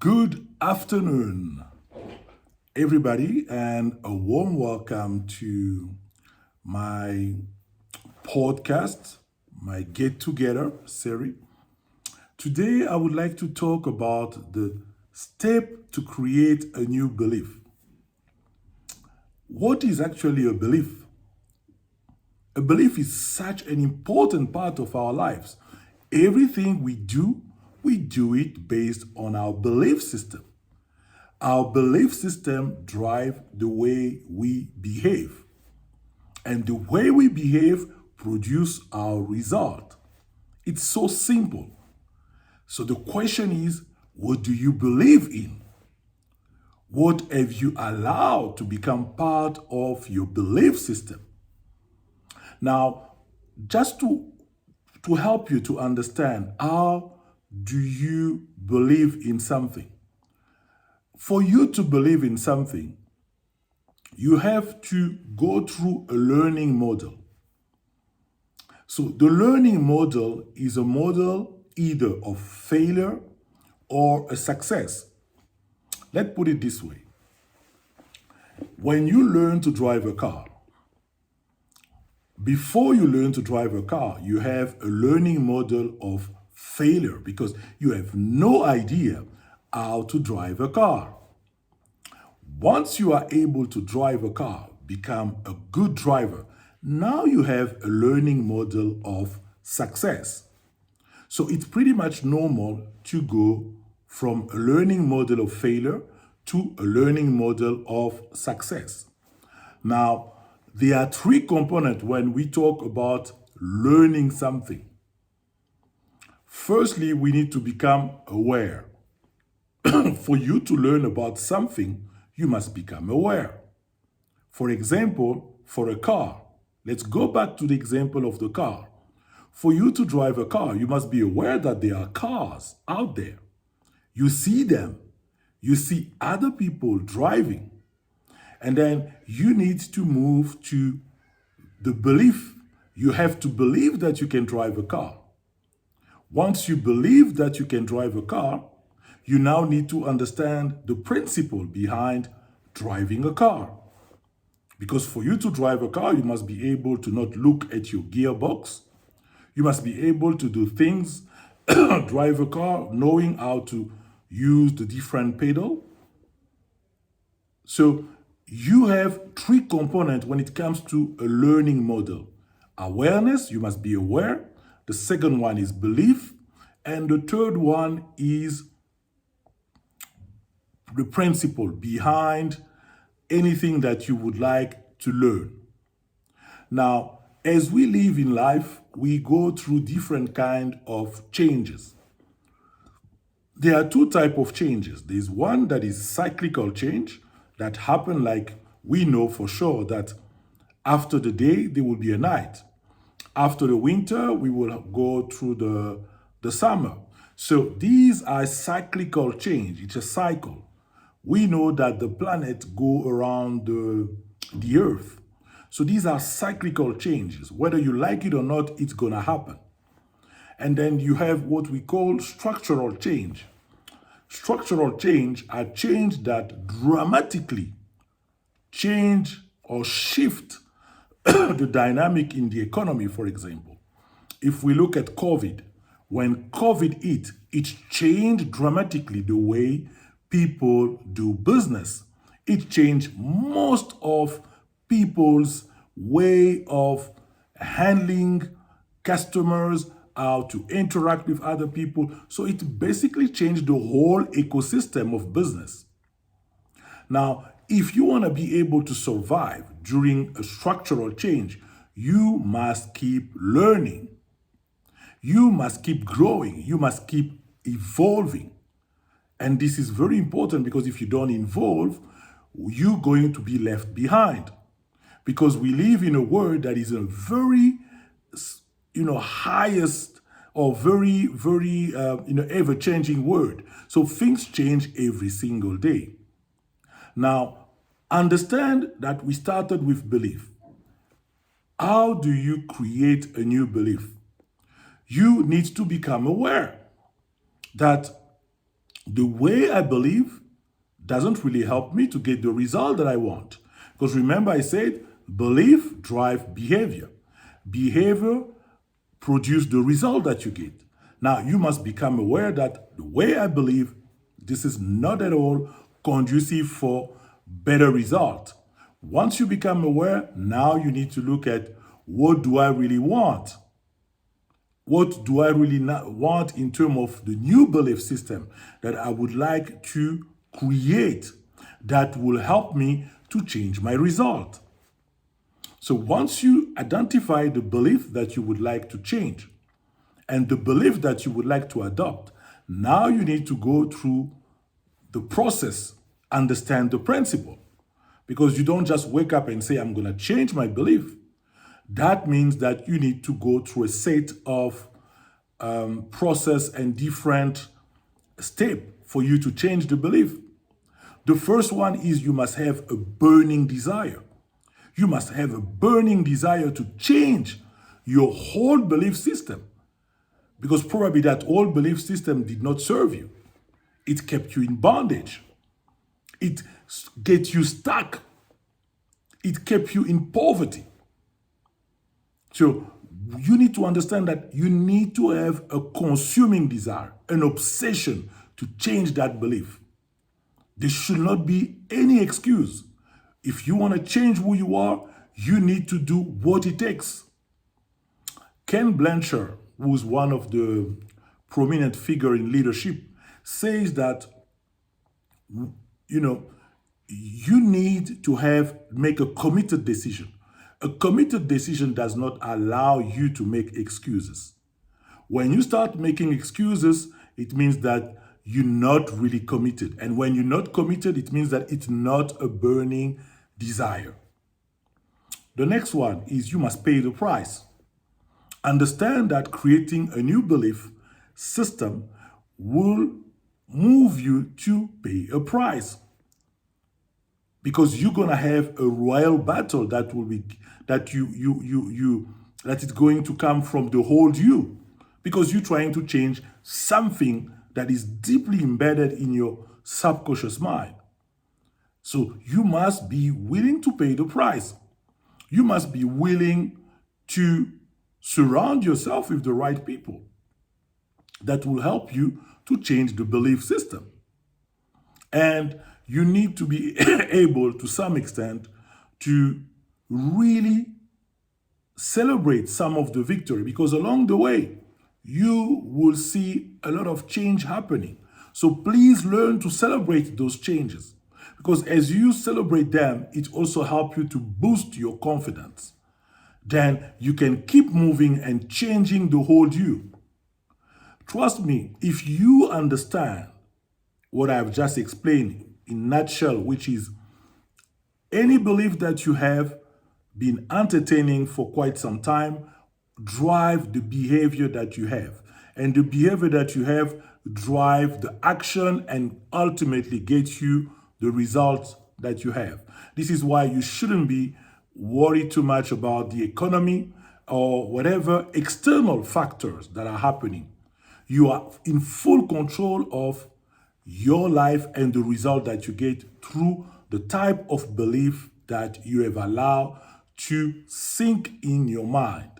Good afternoon, everybody, and a warm welcome to my podcast, my get together series. Today, I would like to talk about the step to create a new belief. What is actually a belief? A belief is such an important part of our lives. Everything we do it based on our belief system. Our belief system drive the way we behave, and the way we behave produce our result. It's so simple. So the question is, what do you believe in? What have you allowed to become part of your belief system? Now, just to help you to understand, how do you believe in something? For you to believe in something, you have to go through a learning model. So the learning model is a model either of failure or a success. Let's put it this way. When you learn to drive a car, before you learn to drive a car, you have a learning model of failure because you have no idea how to drive a car. Once you are able to drive a car, become a good driver, now you have a learning model of success. So it's pretty much normal to go from a learning model of failure to a learning model of success. Now, there are three components when we talk about learning something. Firstly, we need to become aware. For you to learn about something, you must become aware. For example, for a car, let's go back to the example of the car. For you to drive a car, you must be aware that there are cars out there. You see them. You see other people driving. And then you need to move to the belief. You have to believe that you can drive a car. Once you believe that you can drive a car, you now need to understand the principle behind driving a car. Because for you to drive a car, you must be able to not look at your gearbox. You must be able to do things, drive a car, knowing how to use the different pedal. So you have three components when it comes to a learning model. Awareness, you must be aware. The second one is belief. And the third one is the principle behind anything that you would like to learn. Now, as we live in life, we go through different kind of changes. There are two types of changes. There's one that is cyclical change that happen, like we know for sure that after the day, there will be a night. After the winter, we will go through the summer. So these are cyclical change. It's a cycle. We know that the planet go around the earth. So these are cyclical changes. Whether you like it or not, it's going to happen. And then you have what we call structural change. Structural change are change that dramatically change or shift the dynamic in the economy, for example. If we look at COVID, when COVID hit, it changed dramatically the way people do business. It changed most of people's way of handling customers, how to interact with other people. So it basically changed the whole ecosystem of business. Now, if you want to be able to survive during a structural change, you must keep learning. You must keep growing. You must keep evolving. And this is very important because if you don't evolve, you're going to be left behind. Because we live in a world that is a very, highest or very, ever-changing world. So things change every single day. Now, understand that we started with belief. How do you create a new belief? You need to become aware that The way I believe doesn't really help me to get the result that I want. Because remember, I said belief drives behavior. Behavior produces the result that you get. Now, you must become aware that the way I believe, this is not at all conducive for better result. Once you become aware, now you need to look at what do I really want? What do I really want in terms of the new belief system that I would like to create that will help me to change my result? So once you identify the belief that you would like to change and the belief that you would like to adopt, now you need to go through the process, understand the principle. Because you don't just wake up and say, I'm going to change my belief. That means that you need to go through a set of process and different steps for you to change the belief. The first one is you must have a burning desire. You must have a burning desire to change your whole belief system. Because probably that old belief system did not serve you. It kept you in bondage. It gets you stuck. It kept you in poverty. So you need to understand that you need to have a consuming desire, an obsession to change that belief. There should not be any excuse. If you want to change who you are, you need to do what it takes. Ken Blanchard, who's one of the prominent figure in leadership, says that, you need to make a committed decision. A committed decision does not allow you to make excuses. When you start making excuses, it means that you're not really committed. And when you're not committed, it means that it's not a burning desire. The next one is you must pay the price. Understand that creating a new belief system will move you to pay a price. Because you're gonna have a royal battle that is going to come from the whole you. Because you're trying to change something that is deeply embedded in your subconscious mind. So you must be willing to pay the price. You must be willing to surround yourself with the right people that will help you to change the belief system. And you need to be able, to some extent, to really celebrate some of the victory, because along the way, you will see a lot of change happening. So please learn to celebrate those changes, because as you celebrate them, it also helps you to boost your confidence. Then you can keep moving and changing the whole you. Trust me, if you understand what I've just explained in a nutshell, which is any belief that you have been entertaining for quite some time drive the behavior that you have. And the behavior that you have drive the action and ultimately get you the results that you have. This is why you shouldn't be worried too much about the economy or whatever external factors that are happening. You are in full control of your life and the result that you get through the type of belief that you have allowed to sink in your mind.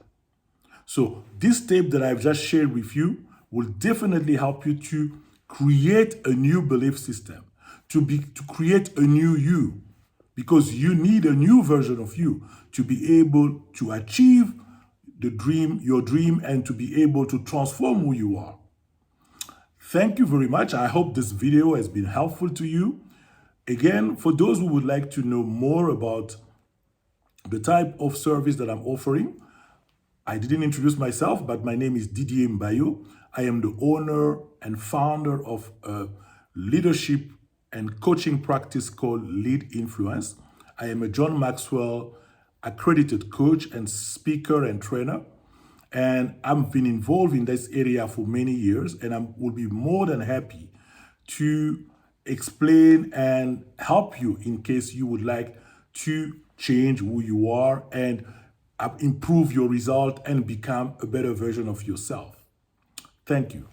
So this step that I've just shared with you will definitely help you to create a new belief system, to create a new you, because you need a new version of you to be able to achieve your dream, and to be able to transform who you are. Thank you very much. I hope this video has been helpful to you. Again, for those who would like to know more about the type of service that I'm offering, I didn't introduce myself, but my name is Didier Mbayo. I am the owner and founder of a leadership and coaching practice called Lead Influence. I am a John Maxwell accredited coach and speaker and trainer. And I've been involved in this area for many years, and I will be more than happy to explain and help you in case you would like to change who you are and improve your result and become a better version of yourself. Thank you.